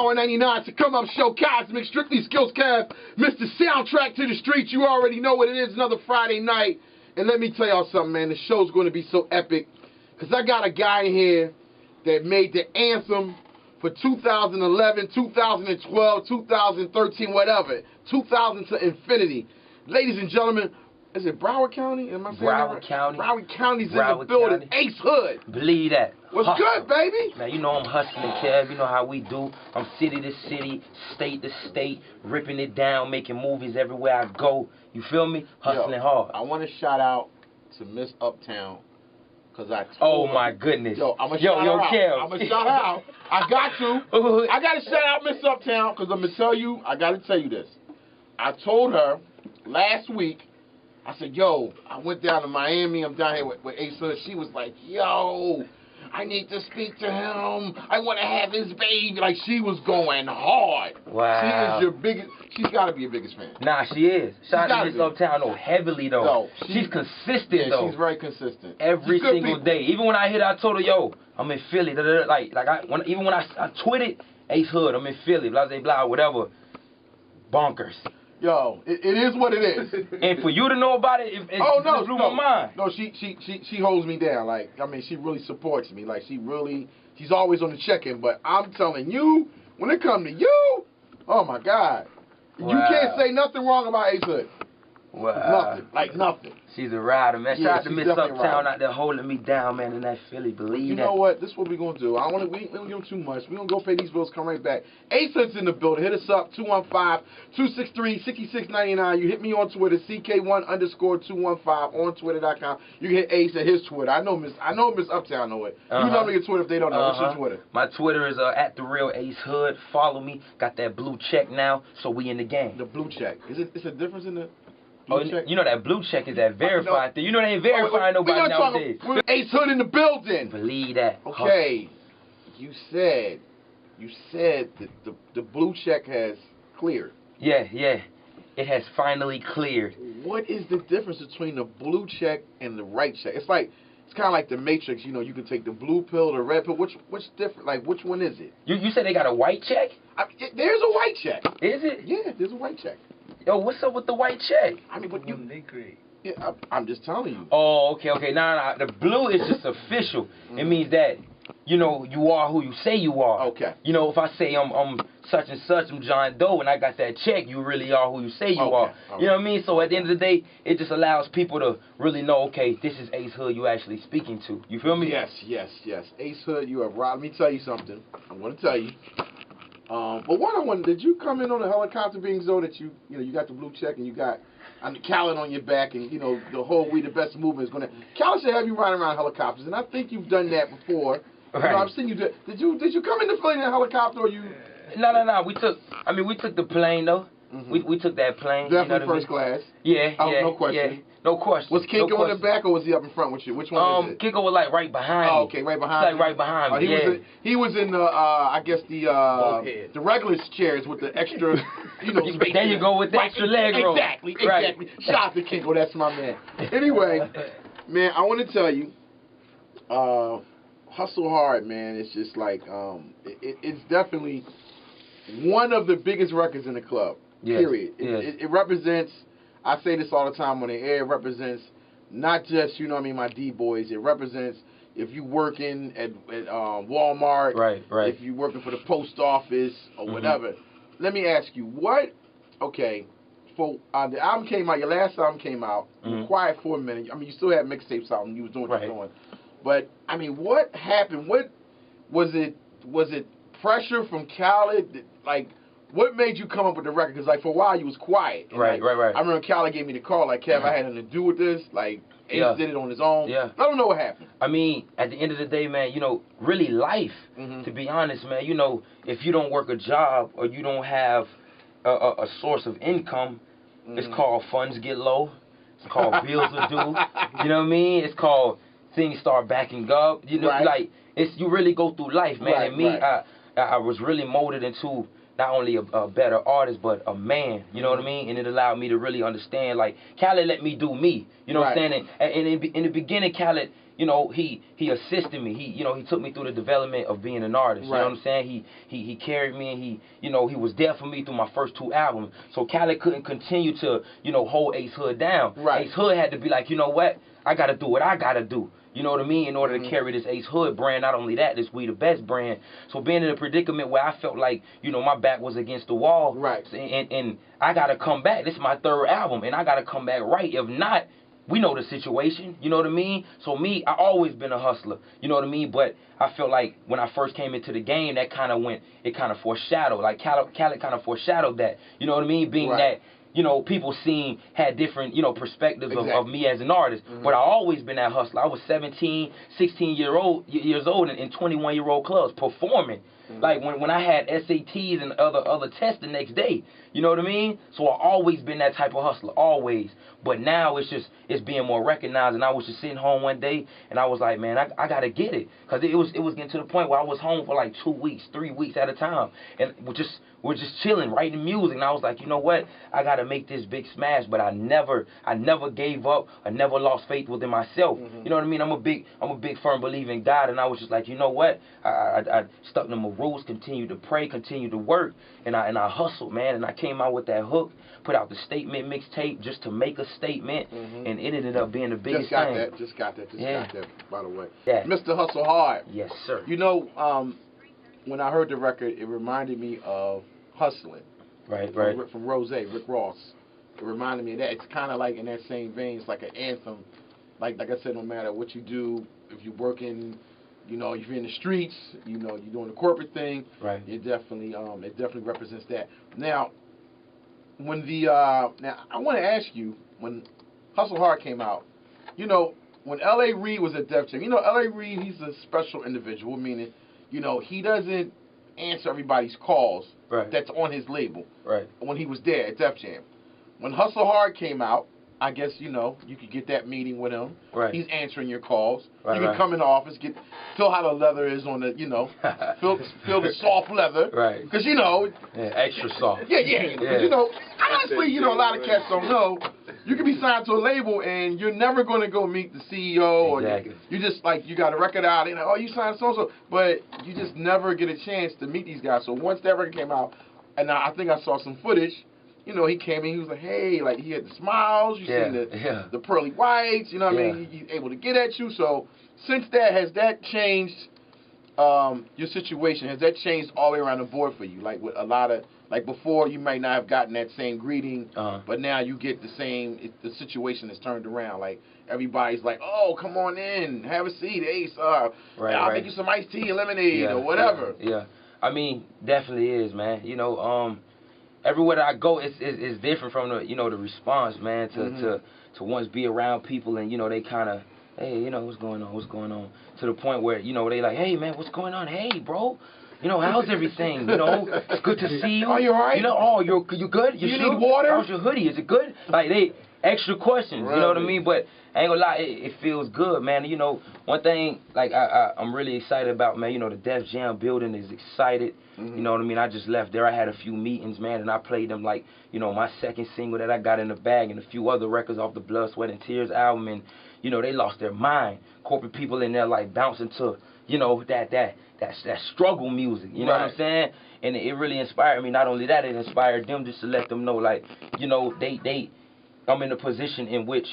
Power 99 to come up show, Cosmic, Strictly Skills Cast, Mr. Soundtrack to the Streets. You already know what it is, another Friday night. And let me tell y'all something, man. The show's going to be so epic because I got a guy in here that made the anthem for 2011, 2012, 2013, whatever. 2000 to infinity. Ladies and gentlemen, is it Broward County? Am I saying Broward right? County. Broward County's Broward in the building. County. Ace Hood. Believe that. What's Hustle. good, baby? Man, you know I'm hustling, Kev. You know how we do. I'm city to city, state to state, ripping it down, making movies everywhere I go. You feel me? Hustling hard. I want to shout out to Miss Uptown. Cause I told her, my goodness. Yo, I'm gonna shout her out. Kev. I'm gonna shout her out. I got to. I gotta shout out Miss Uptown because I'm gonna tell you. I gotta tell you this. I told her last week. I said, yo, I went down to Miami. I'm down here with Ace Hood. She was like, yo, I need to speak to him. I want to have his baby. Like, she was going hard. Wow. She is your biggest. She's got to be your biggest fan. Nah, she is. Shout out to Miss Uptown, though, heavily, though. No, she's consistent, though. She's very consistent. Every single day. Even when I hit her, I told her, yo, I'm in Philly. Even when I tweeted Ace Hood, I'm in Philly, blah, blah, blah, whatever. Bonkers. Yo, it is what it is. And for you to know about it, it blew my mind. No, she holds me down. Like, I mean, she really supports me. Like, she's always on the check-in. But I'm telling you, when it comes to you, oh my God, you can't say nothing wrong about Ace Hood. Wow. Nothing, like nothing. She's a rider, man. Yeah, Shout out to Miss Uptown out there holding me down, man, in that Philly. Believe you that. You know what? This is what we're going to do. We don't give them too much. We're going to go pay these bills, come right back. Ace Hood's in the building. Hit us up, 215-263-6699. You hit me on Twitter, CK1_215 on Twitter.com. You can hit Ace at his Twitter. I know Miss Uptown know it. You know me your Twitter if they don't know. What's your Twitter? My Twitter is @TheRealAceHood. Follow me. Got that blue check now, so we in the game. The blue check. It's a difference in the... You know that blue check is that verified thing. You know they ain't verifying nobody nowadays. Ace Hood in the building. Believe that. Okay. You said that the blue check has cleared. Yeah. It has finally cleared. What is the difference between the blue check and the right check? It's kind of like the Matrix. You know, you can take the blue pill, the red pill. Which different? Like, which one is it? You said they got a white check? There's a white check. Is it? Yeah, there's a white check. Yo, what's up with the white check? I mean, what they create? Yeah, I'm just telling you. Oh, okay. Nah. The blue is just official. It means that, you know, you are who you say you are. Okay. You know, if I say I'm such and such, I'm John Doe, and I got that check, you really are who you say you are. You know what I mean? So at the end of the day, it just allows people to really know, okay, this is Ace Hood you actually speaking to. You feel me? Yes. Ace Hood, you have right. Let me tell you something. I want to tell you. But one I wonder, did you come in on a helicopter being so that you got the blue check and you got Khaled on your back and, you know, the whole We the Best movement is going to... Khaled should have you riding around helicopters, and I think you've done that before. Right. You know, I've seen you do it. Did you come into Philly in a helicopter or you... No. We took the plane, though. We took that plane. Definitely first class. Yeah. No question. Yeah. No question. Was Kinko in the back or was he up in front with you? Which one is it? Kinko was like right behind me. Oh, okay, right behind me. Like right behind me, he was in the, I guess the regular chairs with the extra, you know, space. There you go with the extra leg room. Exactly. Shout out to Kinko, that's my man. Anyway, man, I want to tell you, Hustle Hard, man, it's just like, it's definitely one of the biggest records in the club, period. It represents... I say this all the time on the air. It represents not just, you know what I mean, my D-boys. It represents if you working at Walmart, right. If you working for the post office or whatever. Let me ask you, for the album came out, your last album came out, you were quiet for a minute. I mean, you still had mixtapes out and you was doing what you were doing. But, I mean, what happened? What was it pressure from Khaled? Like, what made you come up with the record? Because, like, for a while, you was quiet. And right. I remember Khaled gave me the call, like, Kev, I had nothing to do with this. Like, Ace did it on his own. Yeah. I don't know what happened. I mean, at the end of the day, man, you know, really life, to be honest, man, you know, if you don't work a job or you don't have a source of income, it's called funds get low. It's called bills are due. You know what I mean? It's called things start backing up. You know, like, you really go through life, man. And me, I was really molded into not only a better artist, but a man, you know what I mean? And it allowed me to really understand, like, Khaled let me do me, you know what I'm saying? And in the beginning, Khaled, you know, he assisted me. He took me through the development of being an artist. You know what I'm saying? He carried me, and he was there for me through my first 2 albums. So Khaled couldn't continue to, hold Ace Hood down. Ace Hood had to be like, you know what? I got to do what I got to do. You know what I mean? In order to carry this Ace Hood brand, not only that, this We the Best brand. So being in a predicament where I felt like, my back was against the wall. And I got to come back. This is my 3rd album, and I got to come back right. If not, we know the situation, you know what I mean? So me, I always been a hustler, you know what I mean? But I felt like when I first came into the game, that kind of foreshadowed. Like Khaled kind of foreshadowed that, you know what I mean? Being that, people had different, perspectives of me as an artist. But I always been that hustler. I was 17, 16 years old in 21-year-old clubs performing. Like when I had SATs and other tests the next day, you know what I mean? So I always been that type of hustler, always. But now it's being more recognized. And I was just sitting home one day, and I was like, man, I gotta get it, cause it was getting to the point where I was home for like 2 weeks, 3 weeks at a time, and we're just chilling, writing music. And I was like, you know what? I gotta make this big smash. But I never gave up. I never lost faith within myself. You know what I mean? I'm a big firm believer in God, and I was just like, you know what? I stuck to my rules, continued to pray, continued to work, and I hustled, man. And I came out with that hook, put out the Statement mixtape just to make a statement, and it ended up being the biggest thing. Just got that, by the way. Yeah. Mr. Hustle Hard. Yes, sir. When I heard the record, it reminded me of Hustling. Right. From Rose, Rick Ross. It reminded me of that. It's kind of like in that same vein. It's like an anthem. Like I said, no matter what you do, if you're working, if you're in the streets, you're doing the corporate thing. Right. It definitely represents that. Now, I want to ask you, when Hustle Hard came out, when L.A. Reid was at Def Jam, L.A. Reid, he's a special individual, meaning, he doesn't answer everybody's calls that's on his label. Right. When he was there at Def Jam. When Hustle Hard came out, I guess, you could get that meeting with him. Right. He's answering your calls. Right, you can come in the office, feel how the leather is on the, feel the soft leather. Right. Because, extra soft. Yeah. Honestly, a lot of cats don't know. You can be signed to a label and you're never going to go meet the CEO. Exactly. Or you just, you got a record out and, you signed so-and-so. But you just never get a chance to meet these guys. So once that record came out, and I think I saw some footage, he came in, he was like, hey, he had the smiles, you seen the pearly whites, you know what I mean? He's able to get at you. So since that, has that changed your situation? Has that changed all the way around the board for you? Like with a lot of, before you might not have gotten that same greeting, but now you get the same, the situation is turned around. Like everybody's like, oh, come on in, have a seat, Ace, I'll make you some iced tea and lemonade or whatever. Yeah. I mean, definitely is, man. Everywhere that I go, it's different from the the response, man. To once be around people and they kind of, hey, what's going on, to the point where they like, hey man, what's going on? Hey bro, how's everything? It's good to see you. Are you alright? You good? You need water? How's your hoodie? Is it good? Like they extra questions, you know what I mean? But I ain't gonna lie, it feels good, man. One thing I'm really excited about, man. The Def Jam building is excited. You know what I mean? I just left there. I had a few meetings, man, and I played them my 2nd single that I got in the bag and a few other records off the Blood, Sweat, and Tears album, and they lost their mind. Corporate people in there bouncing to that struggle music. You know what I'm saying? And it really inspired me. Not only that, it inspired them just to let them know, I'm in a position in which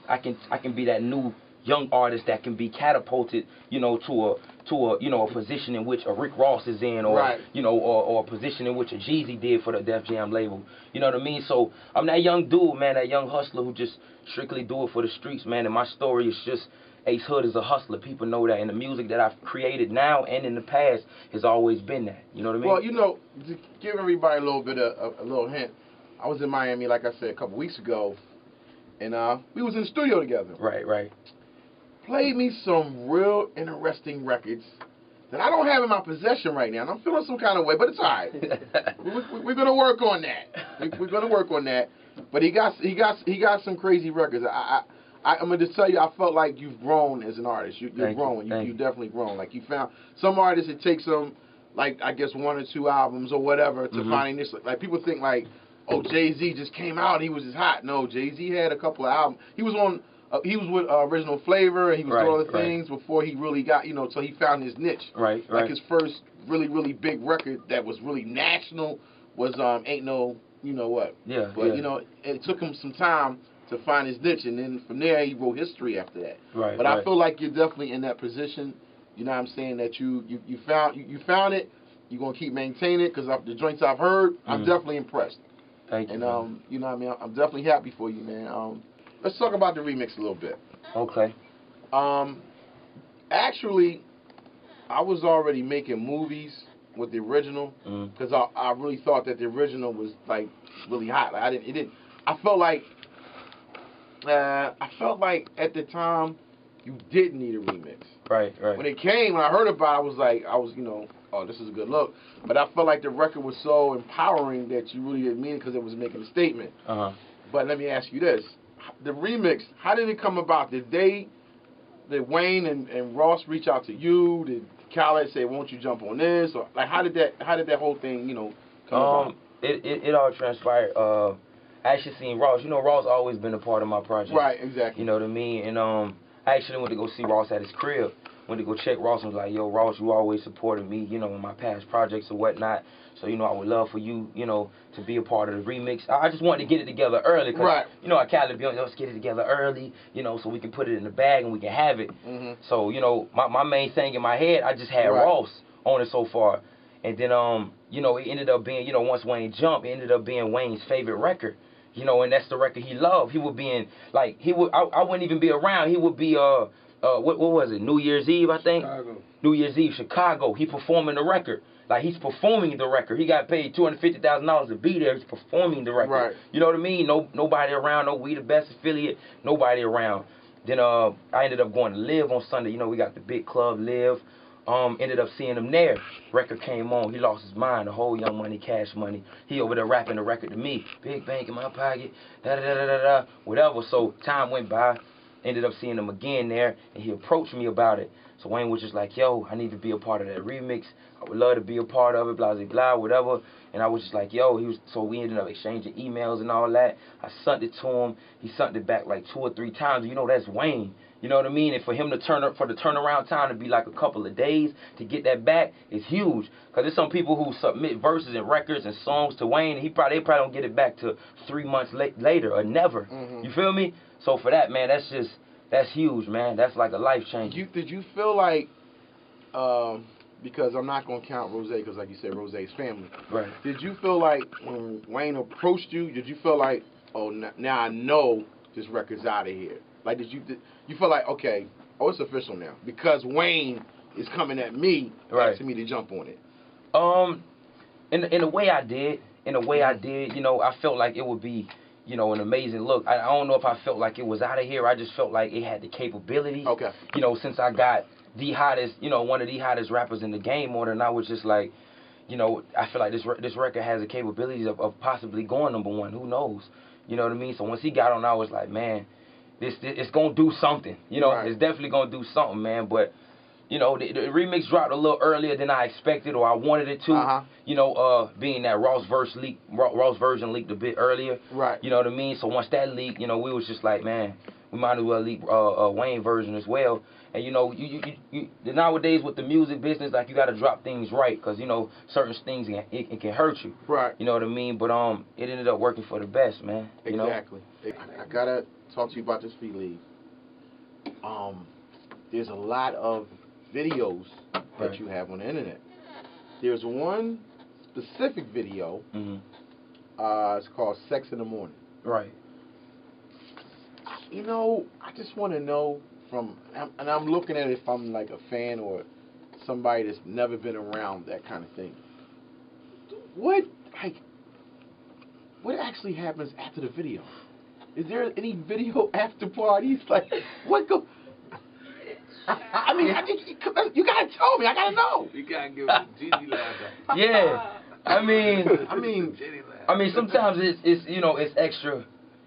I can be that new young artist that can be catapulted, to a position in which a Rick Ross is in, or or a position in which a Jeezy did for the Def Jam label. You know what I mean? So I'm that young dude, man, that young hustler who just strictly do it for the streets, man. And my story is just Ace Hood is a hustler. People know that, and the music that I've created now and in the past has always been that. You know what I mean? Well, to give everybody a little bit of a little hint, I was in Miami, like I said, a couple weeks ago, and we was in the studio together. Right. Played me some real interesting records that I don't have in my possession right now, and I'm feeling some kind of way, but it's all right. We're gonna work on that. We're gonna work on that. But he got some crazy records. I'm gonna just tell you, I felt like you've grown as an artist. You've grown. You definitely grown. Like you found some artists, it takes them like I guess 1 or 2 albums or whatever to finding this. Like people think like, oh, Jay-Z just came out, he was just hot. No, Jay-Z had a couple of albums. He was on. He was with Original Flavor, and he was doing other things before he really got, so he found his niche. Right. Like his first really big record that was really national was Ain't No, you know what. Yeah. But it took him some time to find his niche, and then from there he wrote history after that. Right. But I feel like you're definitely in that position. You know what I'm saying? That you found it. You're gonna keep maintaining it because the joints I've heard, I'm definitely impressed. Thank you. And you know what I mean? I'm definitely happy for you, man. Let's talk about the remix a little bit. Okay. Actually, I was already making movies with the original because I really thought that the original was like really hot. Like, I felt like at the time you did need a remix. Right. When it came, when I heard about it, I was oh, this is a good look. But I felt like the record was so empowering that you really didn't mean it because it was making a statement. But let me ask you this. The remix, how did it come about? Did Wayne and Ross reach out to you? Did Khaled say, "Won't you jump on this?" Or like, how did that whole thing, come about? It all transpired. I actually seen Ross. Ross always been a part of my project. Right, exactly. You know what I mean? And I actually went to go see Ross at his crib. Went to go check Ross and was like, "Yo, Ross, you always supported me, in my past projects or whatnot. So, I would love for you, to be a part of the remix." I just wanted to get it together early. Cause, right. I Khaled be on, let's get it together early, so we can put it in the bag and we can have it. So, my main thing in my head, I just had Ross on it so far. And then, it ended up being, once Wayne jumped, it ended up being Wayne's favorite record. And that's the record he loved. He would be in, like, I wouldn't even be around. He would be, what was it, New Year's Eve, I think? Chicago. New Year's Eve, Chicago. He performing the record. Like, he's performing the record. He got paid $250,000 to be there. He's performing the record. Right. You know what I mean? Nobody around. No We the Best affiliate. Nobody around. Then I ended up going to Live on Sunday. We got the big club, Live. Ended up seeing him there. Record came on. He lost his mind. The whole Young Money, Cash Money. He over there rapping the record to me. Big bank in my pocket. Da-da-da-da-da. Whatever. So time went by. Ended up seeing him again there. And he approached me about it. So Wayne was just like, yo, I need to be a part of that remix. I would love to be a part of it, blah, blah, blah, whatever. And I was just like, yo, so we ended up exchanging emails and all that. I sent it to him. He sent it back like 2 or 3 times. That's Wayne. You know what I mean? And for him to for the turnaround time to be like a couple of days to get that back is huge. Because there's some people who submit verses and records and songs to Wayne, and they probably don't get it back to 3 months later or never. You feel me? So for that, man, that's huge, man. That's like a life change. Did you feel like, because I'm not going to count Rose, because like you said, Rose's family. Right. Did you feel like when Wayne approached you, did you feel like, oh, now I know this record's out of here? Like, did you feel like, okay, it's official now, because Wayne is coming at me, asking me to jump on it? In a way I did. I felt like it would be, an amazing look. I don't know if I felt like it was out of here. I just felt like it had the capability. Okay. Since I got the hottest, one of the hottest rappers in the game on it, and I was just like, I feel like this record has the capabilities of possibly going #1. Who knows? You know what I mean? So once he got on, I was like, man, it's gonna do something. It's definitely gonna do something, man. But the remix dropped a little earlier than I expected or I wanted it to. Being that Ross version leaked a bit earlier. Right. You know what I mean? So once that leaked, we was just like, man, we might as well leak Wayne version as well. And you nowadays with the music business, like, you got to drop things right, because certain things it can hurt you. Right. You know what I mean? But it ended up working for the best, man. Exactly. I gotta talk to you about this Feet League. There's a lot of videos that you have on the internet. There's one specific video. It's called Sex in the Morning. Right. I just want to know and I'm looking at it if I'm like a fan or somebody that's never been around that kind of thing. What actually happens after the video? Is there any video after parties? Like, what go? I mean, you gotta tell me. I gotta know. You gotta give it Gigi laugh. Yeah. I mean, sometimes it's extra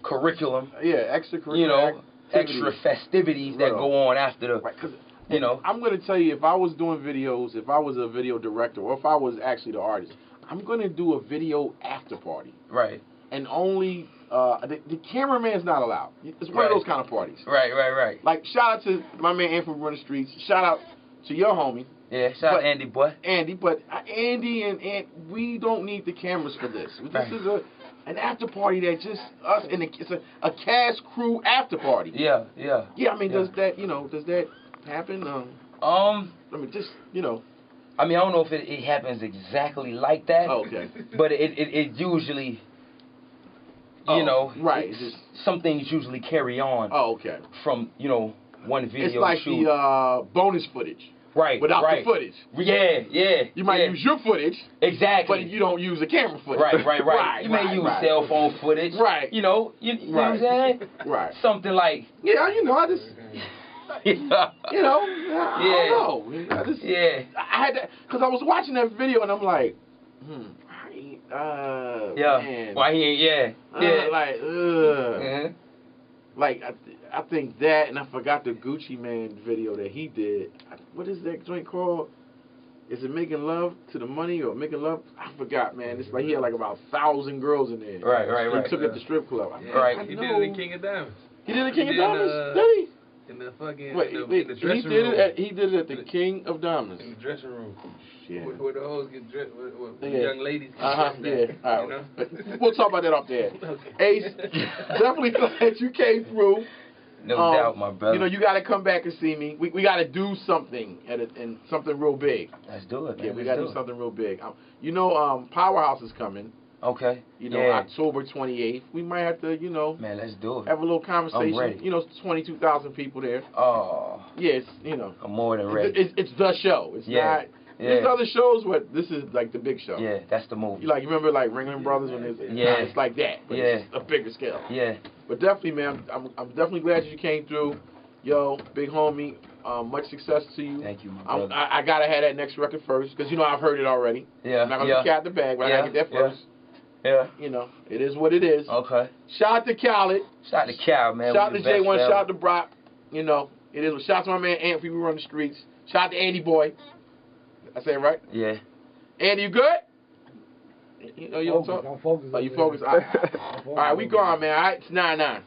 curriculum. Yeah, extracurricular. Extra festivities that go on after the. Right, because You know. I'm gonna tell you, if I was doing videos, if I was a video director, or if I was actually the artist, I'm gonna do a video after party. Right. And only the cameraman's not allowed. It's one of those kind of parties. Right. Like, shout out to my man Anthony from Run the Streets. Shout out to your homie. Yeah, shout out Andy, boy. Andy, but Andy and we don't need the cameras for this. This is an after party that just us and it's a cast crew after party. Yeah. Yeah, I mean, does that happen? I mean, just I mean, I don't know if it happens exactly like that. Oh, okay. But it usually, right. Some things usually carry on. Oh, okay. From one video it's like shoot. the bonus footage. Right. Without the footage. Yeah. You might use your footage. Exactly. But you don't use the camera footage. Right. You may use cell phone footage. Right. You know what I'm saying? Right. Something like. Yeah, I just. I don't know. I had that because I was watching that video and I'm like, man. Why he ain't? Like, I think that, and I forgot the Gucci Man video that he did. What is that joint called? Is it Making Love to the Money or Making Love? I forgot, man. It's like he had like about 1,000 girls in there. Right. He took it to strip club. He did it in King of Diamonds. He did it in King of Diamonds? Did he? In the fucking in the dressing room. He did it at the King of Diamonds. In the dressing room. Shit. Where the hoes get dressed, where young ladies get dressed. Yeah. All right. You know? We'll talk about that off there. Okay. Ace, definitely glad you came through. No doubt, my brother. You got to come back and see me. We got to do something and something real big. Let's do it, man. Yeah, we got to do something real big. Powerhouse is coming. Okay. October 28th. We might have to, Man, let's do it. have a little conversation. I'm ready. 22,000 people there. Oh. Yes, I'm more than ready. It's the show. It's not. These other shows, this is like the big show. Yeah, that's the movie. You remember like Ringling Brothers when it's like that, but it's a bigger scale. Yeah. But definitely, man, I'm definitely glad you came through. Yo, big homie, much success to you. Thank you, my brother. I gotta have that next record first because I've heard it already. Yeah. I'm not gonna cat the bag, but I gotta get that first. Yeah. It is what it is. Okay. Shout out to Khaled. Shout out to Cal, man. Shout out to J1. Shout out to Brock. It is. Shout out to my man Anthony. We run the streets. Shout out to Andy Boy. I say it right? Yeah. Andy, you good? You don't talk? I'm focused. Oh, you focused? All right, we gone, man. All right, it's 9-9.